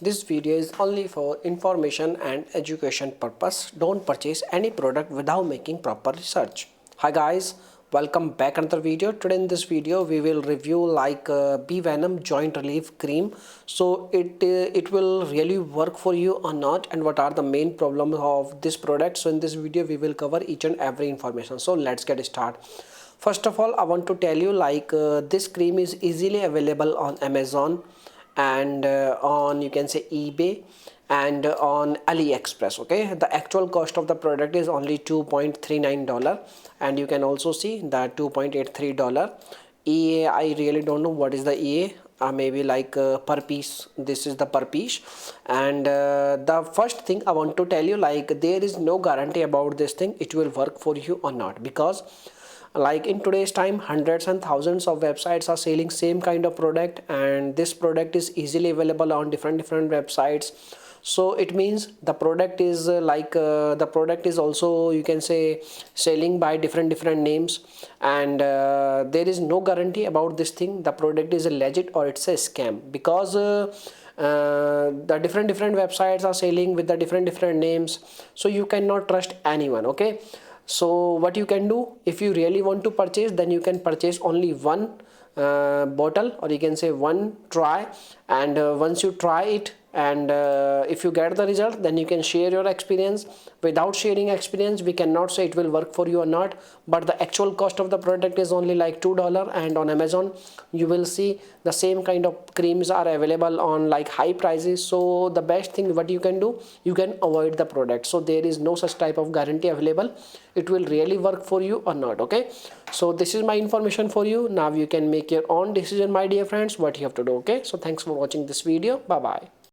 This video is only for information and education purpose. Don't purchase any product without making proper research. Hi guys, welcome back another video. Today in this video we will review Venom Joint Relief Cream. So it will really work for you or not, and what are the main problems of this product. So in this video we will cover each and every information. So let's get started. First of all, I want to tell you this cream is easily available on Amazon and on, you can say, eBay and on AliExpress. Okay, the actual cost of the product is only $2.39, and you can also see that $2.83 EA. I really don't know what is the EA. Maybe per piece. This is the per piece. And the first thing I want to tell you, there is no guarantee about this thing it will work for you or not, because in today's time hundreds and thousands of websites are selling same kind of product, and this product is easily available on different websites. So it means the product is the product is also, you can say, selling by different names, and there is no guarantee about this thing the product is a legit or it's a scam, because the different websites are selling with the different names, so you cannot trust anyone. Okay, so what you can do, if you really want to purchase, then you can purchase only one bottle, or you can say one try, and once you try it, and if you get the result, then you can share your experience. Without sharing experience, we cannot say it will work for you or not. But the actual cost of the product is only like $2, and on Amazon you will see the same kind of creams are available on high prices. So the best thing what you can do, you can avoid the product. So there is no such type of guarantee available it will really work for you or not. Okay, so this is my information for you. Now you can make your own decision, my dear friends, what you have to do. Okay, so thanks for watching this video. Bye bye.